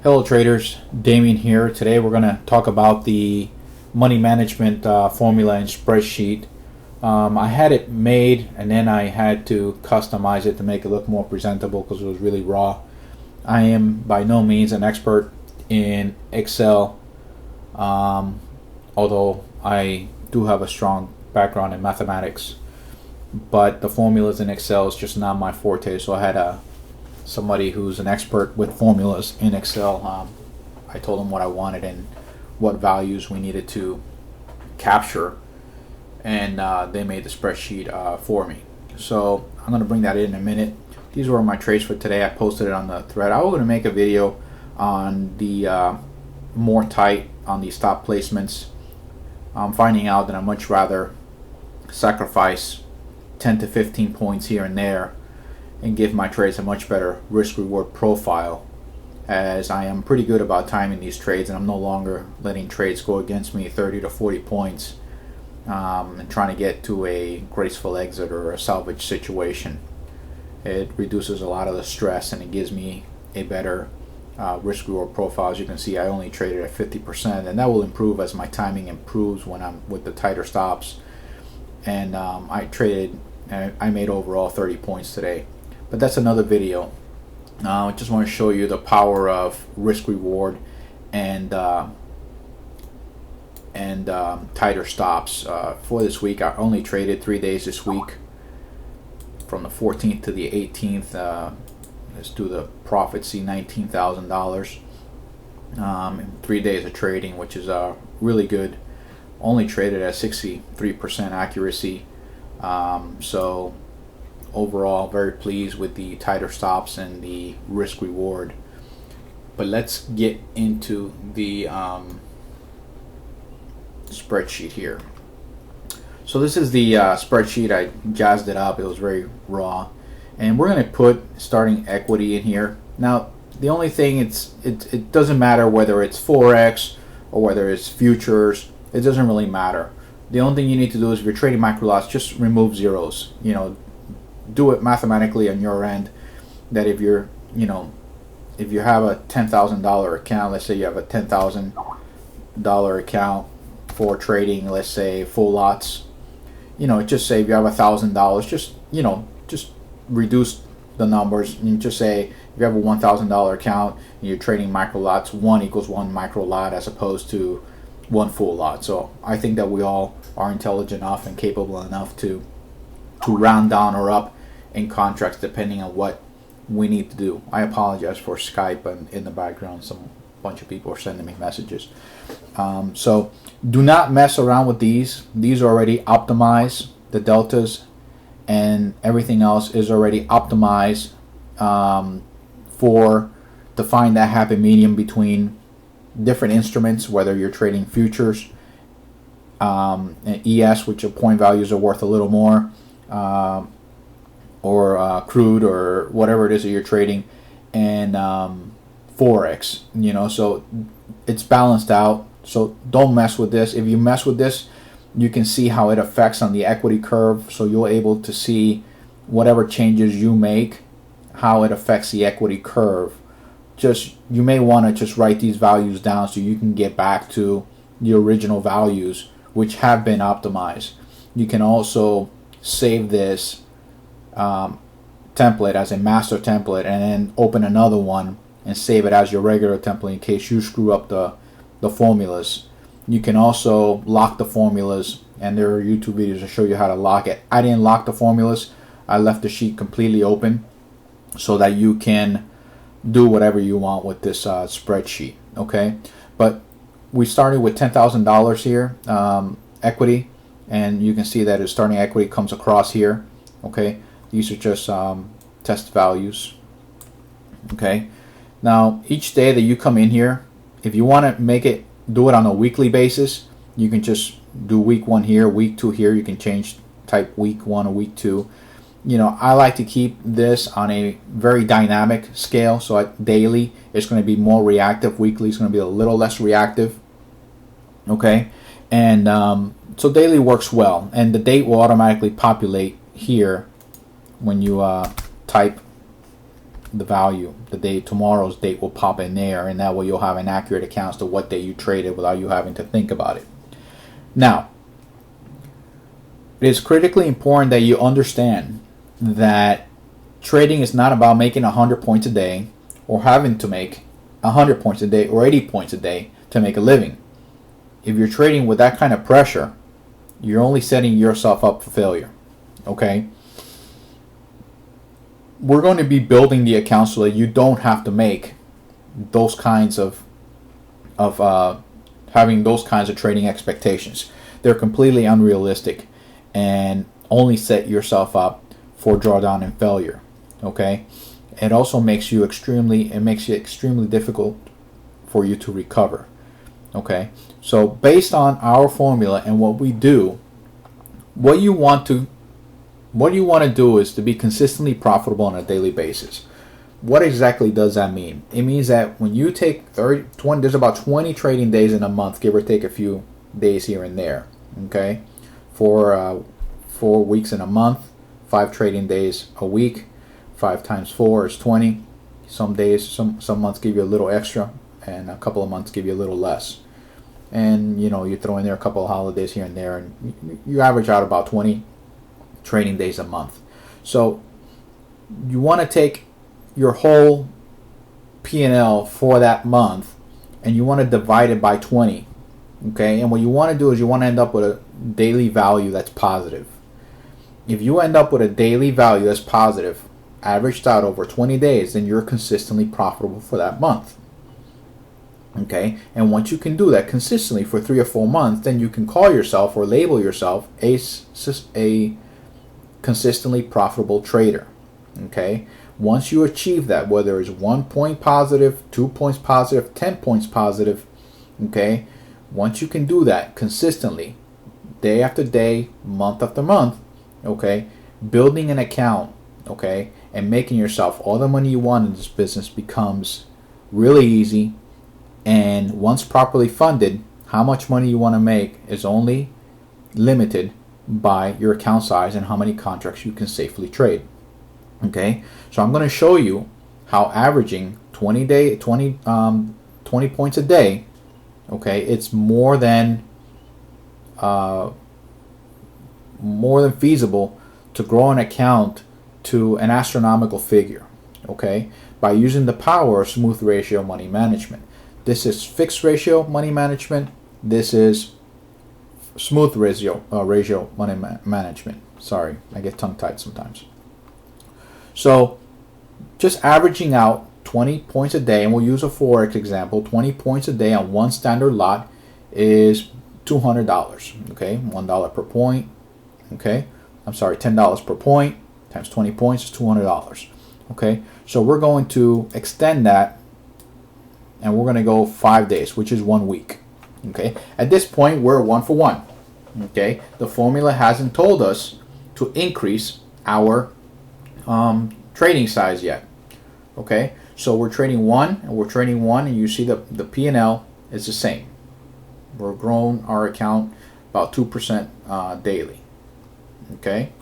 Hello traders, Damien here. Today we're going to talk about the money management formula in Spreadsheet. I had it made and then I had to customize it to make it look more presentable because it was really raw. I am by no means an expert in Excel, although I do have a strong background in mathematics, but the formulas in Excel is just not my forte, so I had somebody who's an expert with formulas in Excel. I told them what I wanted and what values we needed to capture, and they made the spreadsheet for me. So I'm going to bring that in a minute. These were my trades for today. I posted it on the thread. I was going to make a video on the more tight on the stop placements. I'm finding out that I much rather sacrifice 10 to 15 points here and there and give my trades a much better risk-reward profile, as I am pretty good about timing these trades and I'm no longer letting trades go against me 30 to 40 points and trying to get to a graceful exit or a salvage situation. It reduces a lot of the stress and it gives me a better risk-reward profile. As you can see, I only traded at 50%, and that will improve as my timing improves when I'm with the tighter stops. And I made overall 30 points today. But that's another video. I just want to show you the power of risk-reward and tighter stops. For this week, I only traded 3 days this week, from the 14th to the 18th. Let's do the profit. See, $19,000 in 3 days of trading, which is really good. Only traded at 63% accuracy. So overall, very pleased with the tighter stops and the risk reward. But let's get into the spreadsheet here. So this is the spreadsheet. I jazzed it up. It was very raw, and we're going to put starting equity in here. Now the only thing, it doesn't matter whether it's Forex or whether it's futures. It doesn't really matter. The only thing you need to do is, if you're trading micro lots, just remove zeros. Do it mathematically on your end. That if you're, if you have a $10,000 account, let's say you have a $10,000 account for trading, let's say full lots, just say if you have $1,000, just reduce the numbers and just say if you have a $1,000 account and you're trading micro lots, 1 equals 1 micro lot as opposed to 1 full lot. So I think that we all are intelligent enough and capable enough to round down or up in contracts depending on what we need to do. I apologize for Skype and in the background bunch of people are sending me messages. So do not mess around with these. These are already optimized. The deltas and everything else is already optimized to find that happy medium between different instruments, whether you're trading futures, and ES, which are point values are worth a little more, or crude, or whatever it is that you're trading, and Forex. So it's balanced out. So don't mess with this. If you mess with this, you can see how it affects on the equity curve. So you're able to see whatever changes you make, how it affects the equity curve. You may want to just write these values down so you can get back to the original values, which have been optimized. You can also save this template as a master template and then open another one and save it as your regular template in case you screw up the formulas. You can also lock the formulas, and there are YouTube videos to show you how to lock it. I didn't lock the formulas. I left the sheet completely open so that you can do whatever you want with this spreadsheet. Okay, but we started with $10,000 here, equity, and you can see that its starting equity comes across here. Okay, these are just test values. Okay, now each day that you come in here, if you want to do it on a weekly basis, you can just do week 1 here, week 2 here. You can type week 1 or week 2. I like to keep this on a very dynamic scale. So at daily, it's going to be more reactive. Weekly is going to be a little less reactive. Okay, and so daily works well, and the date will automatically populate here when you type the value. The day tomorrow's date will pop in there, and that way you'll have an accurate account as to what day you traded without you having to think about it. Now, it is critically important that you understand that trading is not about making 100 points a day or having to make 100 points a day or 80 points a day to make a living. If you're trading with that kind of pressure, you're only setting yourself up for failure. Okay? We're going to be building the account so that you don't have to make those kinds of having those kinds of trading expectations. They're completely unrealistic and only set yourself up for drawdown and failure. Okay? It also makes you extremely difficult for you to recover. Okay? So based on our formula and what we do, what you want to do is to be consistently profitable on a daily basis. What exactly does that mean? It means that when you take 20, there's about 20 trading days in a month, give or take a few days here and there. Okay, for 4 weeks in a month, 5 trading days a week. 5 times 4 is 20. Some days, some months give you a little extra, and a couple of months give you a little less. And you throw in there a couple of holidays here and there, and you average out about 20 trading days a month. So you want to take your whole P&L for that month and you want to divide it by 20. Okay, and what you want to do is you want to end up with a daily value that's positive. If you end up with a daily value that's positive, averaged out over 20 days, then you're consistently profitable for that month. Okay, and once you can do that consistently for 3 or 4 months, then you can call yourself or label yourself a consistently profitable trader. Okay, once you achieve that, whether it's 1 point positive, 2 points positive, 10 points positive, okay, once you can do that consistently, day after day, month after month, okay, building an account, okay, and making yourself all the money you want in this business becomes really easy. And once properly funded, how much money you want to make is only limited by your account size and how many contracts you can safely trade. Okay, so I'm going to show you how averaging 20 points a day, okay, it's more than feasible to grow an account to an astronomical figure, okay, by using the power of smooth ratio money management. This is fixed ratio money management. This is smooth ratio money management. Sorry, I get tongue-tied sometimes. So just averaging out 20 points a day, and we'll use a Forex example, 20 points a day on one standard lot is $200, okay, $1 per point, okay, I'm sorry, $10 per point times 20 points is $200, okay, so we're going to extend that and we're going to go 5 days, which is 1 week, okay. At this point, we're 1 for 1, okay. The formula hasn't told us to increase our trading size yet, okay. So we're trading 1 and we're trading 1, and you see the P&L is the same. We're growing our account about 2% daily, okay.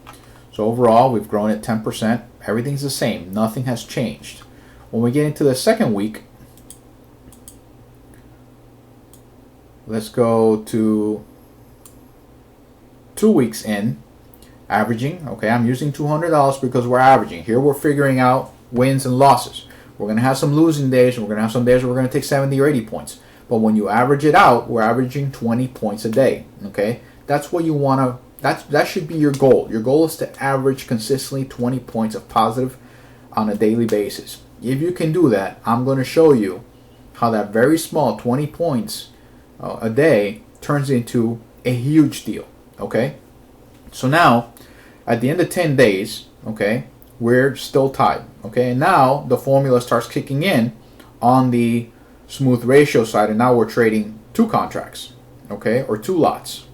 So overall, we've grown at 10%. Everything's the same. Nothing has changed. When we get into the second week, let's go to 2 weeks in, averaging. Okay, I'm using $200 because we're averaging. Here we're figuring out wins and losses. We're going to have some losing days, and we're going to have some days where we're going to take 70 or 80 points. But when you average it out, we're averaging 20 points a day. Okay, that's what you want to. That should be your goal. Your goal is to average consistently 20 points of positive on a daily basis. If you can do that, I'm going to show you how that very small 20 points a day turns into a huge deal. Okay, so now at the end of 10 days, okay, we're still tied. Okay, and now the formula starts kicking in on the smooth ratio side, and now we're trading 2 contracts, okay, or 2 lots.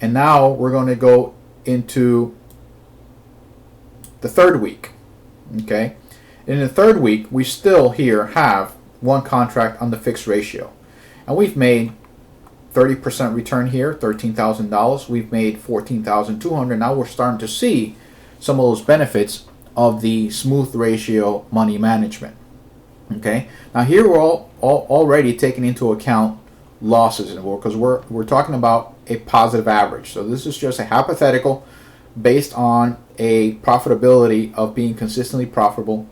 And now we're going to go into the third week, okay. In the third week, we still here have 1 contract on the fixed ratio, and we've made 30% return here, $13,000. We've made $14,200. Now we're starting to see some of those benefits of the smooth ratio money management. Okay, now here we're all already taking into account losses, because we're talking about a positive average. So this is just a hypothetical based on a profitability of being consistently profitable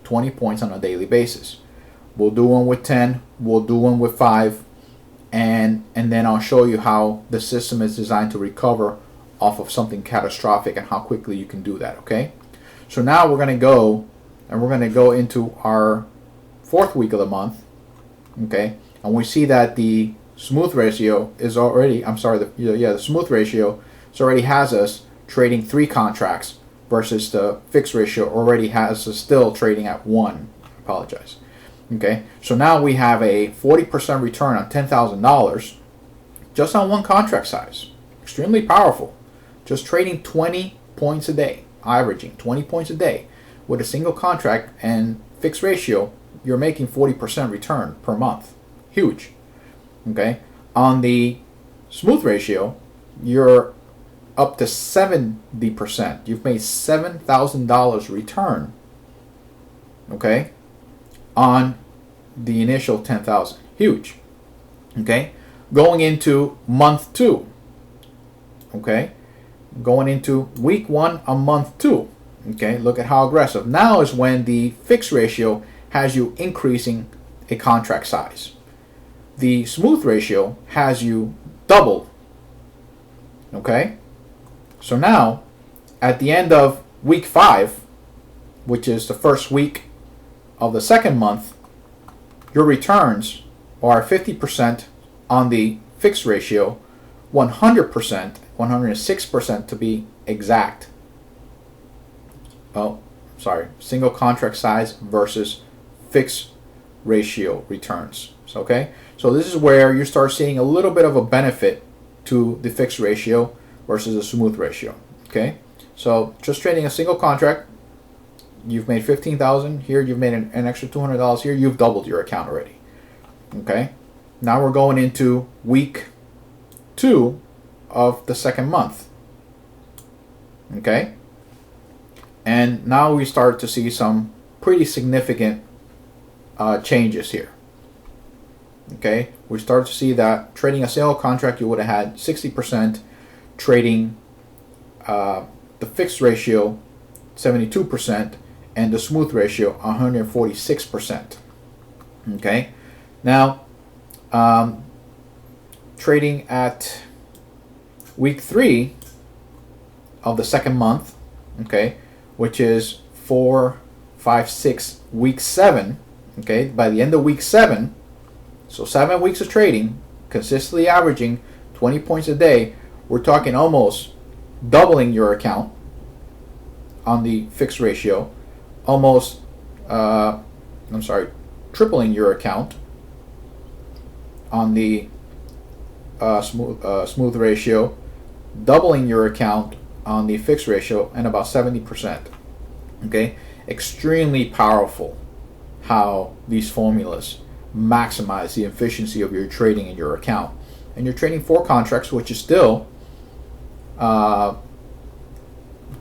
20 points on a daily basis. We'll do one with 10, we'll do one with 5, and then I'll show you how the system is designed to recover off of something catastrophic and how quickly you can do that. Okay, so now we're going to go into our fourth week of the month. Okay, and we see that the smooth ratio is already, the smooth ratio already has us trading 3 contracts versus the fixed ratio already has us still trading at 1. Apologize. Okay, so now we have a 40% return on $10,000 just on one contract size. Extremely powerful. Just trading 20 points a day, averaging 20 points a day with a single contract and fixed ratio, you're making 40% return per month. Huge. Okay, on the smooth ratio, you're up to 70%. You've made $7,000 return. Okay, on the initial 10,000. Huge. Okay, going into month 2. Okay, going into week 1 on month 2. Okay, look at how aggressive. Now is when the fixed ratio has you increasing a contract size. The smooth ratio has you double. Okay, so now at the end of week 5, which is the first week of the second month, your returns are 50% on the fixed ratio, 100%, 106% to be exact. Single contract size versus fixed ratio returns. Okay, so this is where you start seeing a little bit of a benefit to the fixed ratio versus a smooth ratio. Okay, so just trading a single contract, you've made $15,000 here, you've made an extra $200 here, you've doubled your account already. Okay, now we're going into week 2 of the second month. Okay, and now we start to see some pretty significant changes here. Okay, we start to see that trading a single contract, you would have had 60%, trading the fixed ratio 72%, and the smooth ratio 146%. Okay, now trading at week 3 of the second month, okay, which is 4, 5, 6, week 7. Okay, by the end of week 7, so 7 weeks of trading, consistently averaging 20 points a day, we're talking almost doubling your account on the fixed ratio, almost tripling your account on the smooth ratio, doubling your account on the fixed ratio, and about 70%. Okay, extremely powerful how these formulas maximize the efficiency of your trading in your account. And you're trading 4 contracts, which is still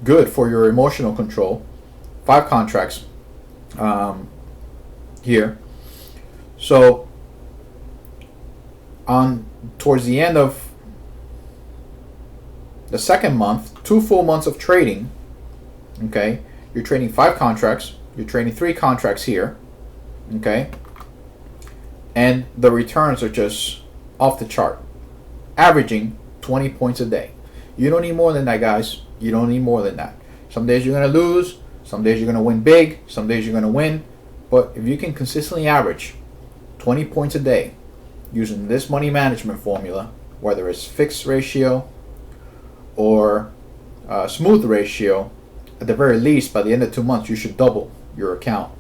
good for your emotional control. 5 contracts here. So towards the end of the second month, 2 full months of trading, okay, you're trading 5 contracts, you're trading 3 contracts here, okay, and the returns are just off the chart, averaging 20 points a day. You don't need more than that, guys. You don't need more than that. Some days you're going to lose, some days you're going to win big, some days you're going to win, but if you can consistently average 20 points a day using this money management formula, whether it's fixed ratio or smooth ratio, at the very least, by the end of 2 months, you should double your account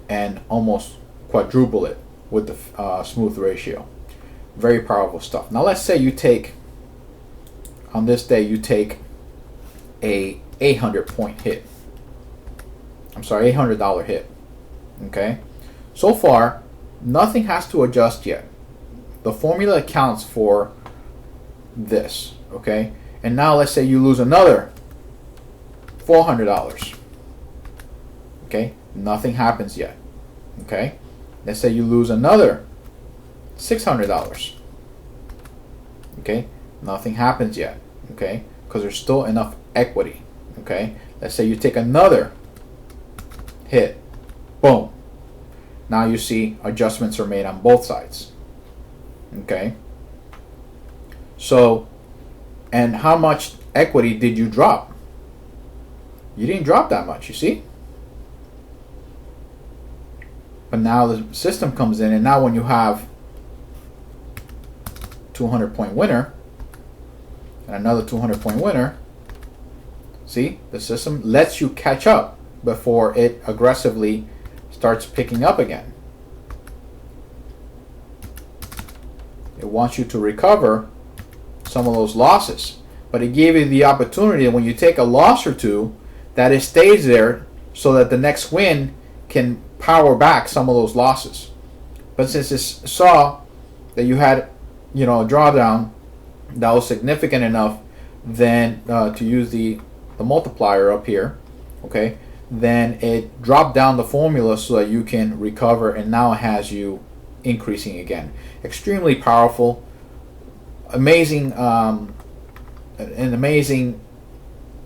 and almost quadruple it with the smooth ratio. Very powerful stuff. Now let's say you take, on this day, you take a $800 hit. $800 hit. Okay? So far, nothing has to adjust yet. The formula accounts for this. Okay? And now let's say you lose another $400. Okay, nothing happens yet. Okay, let's say you lose another $600. Okay, nothing happens yet. Okay, because there's still enough equity. Okay, let's say you take another hit. Boom. Now you see adjustments are made on both sides. Okay, so, and how much equity did you drop? You didn't drop that much, you see? But now the system comes in, and now when you have 200-point winner and another 200-point winner, see, the system lets you catch up before it aggressively starts picking up again. It wants you to recover some of those losses, but it gave you the opportunity when you take a loss or two that it stays there so that the next win can power back some of those losses. But since it saw that you had, a drawdown that was significant enough, then to use the multiplier up here, okay, then it dropped down the formula so that you can recover, and now it has you increasing again. Extremely powerful, amazing, an amazing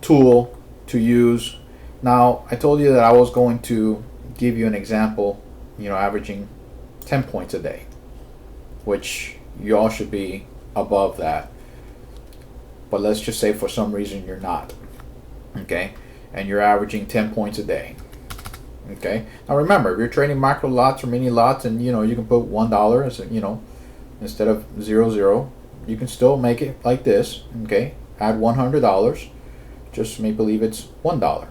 tool to use. Now, I told you that I was going to give you an example, averaging 10 points a day, which you all should be above that. But let's just say for some reason you're not, okay? And you're averaging 10 points a day, okay? Now remember, if you're trading micro lots or mini lots, and you can put $1 as instead of 0, you can still make it like this, okay? Add $100. Just make believe it's $1.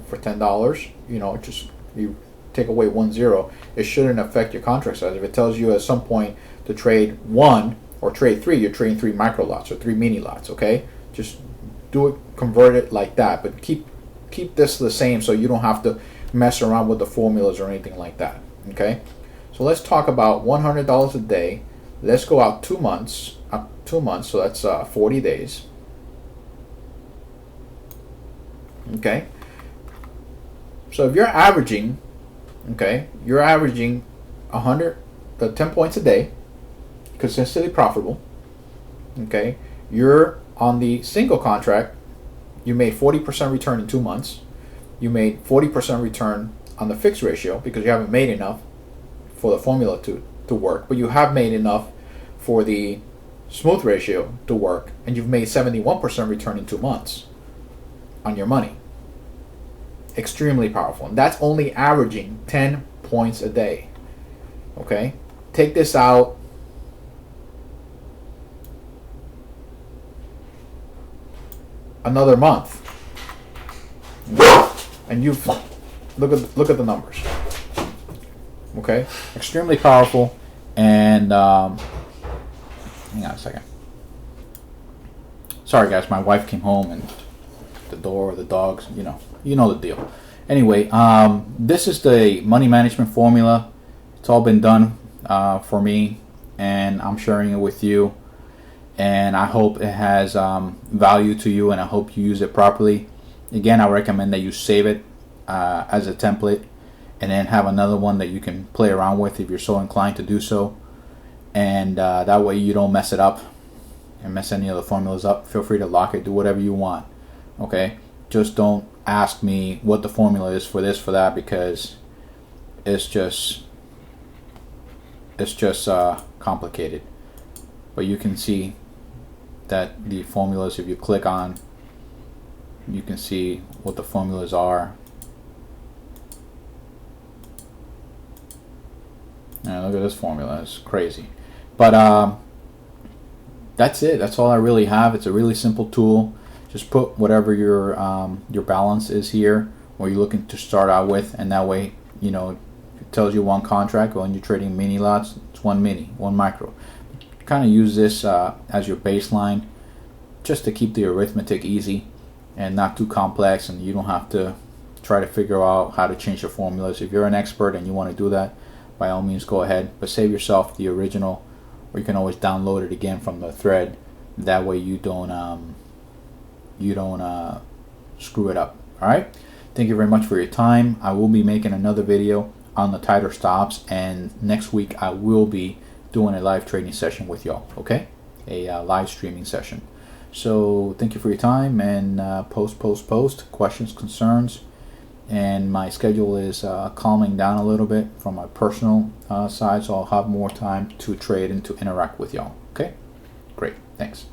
For $10, just you take away 10. It shouldn't affect your contract size. If it tells you at some point to trade 1 or trade 3, you're trading 3 micro lots or 3 mini lots. Okay, just do it, convert it like that. But keep this the same so you don't have to mess around with the formulas or anything like that. Okay, so let's talk about $100 a day. Let's go out 2 months. 2 months, so that's 40 days. Okay, so if you're averaging, you're averaging 10 points a day, consistently profitable. Okay, you're on the single contract. You made 40% return in 2 months. You made 40% return on the fixed ratio because you haven't made enough for the formula to work, but you have made enough for the smooth ratio to work, and you've made 71% return in 2 months on your money. Extremely powerful, and that's only averaging 10 points a day. Okay, take this out. Another month, and you've look at the numbers. Okay, extremely powerful. And hang on a second. Sorry guys, my wife came home and the door, the dogs, you know the deal. Anyway, this is the money management formula. It's all been done for me, and I'm sharing it with you. And I hope it has value to you, and I hope you use it properly. Again, I recommend that you save it as a template, and then have another one that you can play around with if you're so inclined to do so. And that way you don't mess it up and mess any of the formulas up. Feel free to lock it, do whatever you want. Okay, just don't ask me what the formula is for this, for that, because it's just complicated. But you can see that the formulas, if you click on, you can see what the formulas are. And look at this formula, it's crazy. But that's it. That's all I really have. It's a really simple tool. Just put whatever your balance is here, or you're looking to start out with, and that way, it tells you one contract. When you're trading mini lots, it's one mini, one micro. Kind of use this as your baseline, just to keep the arithmetic easy and not too complex, and you don't have to try to figure out how to change the formulas. If you're an expert and you want to do that, by all means go ahead, but save yourself the original, or you can always download it again from the thread. That way you don't screw it up. All right, Thank you very much for your time. I will be making another video on the tighter stops, and next week I will be doing a live trading session with y'all. Okay, a live streaming session. So thank you for your time, and post questions, concerns. And my schedule is calming down a little bit from my personal side, so I'll have more time to trade and to interact with y'all. Okay, great, thanks.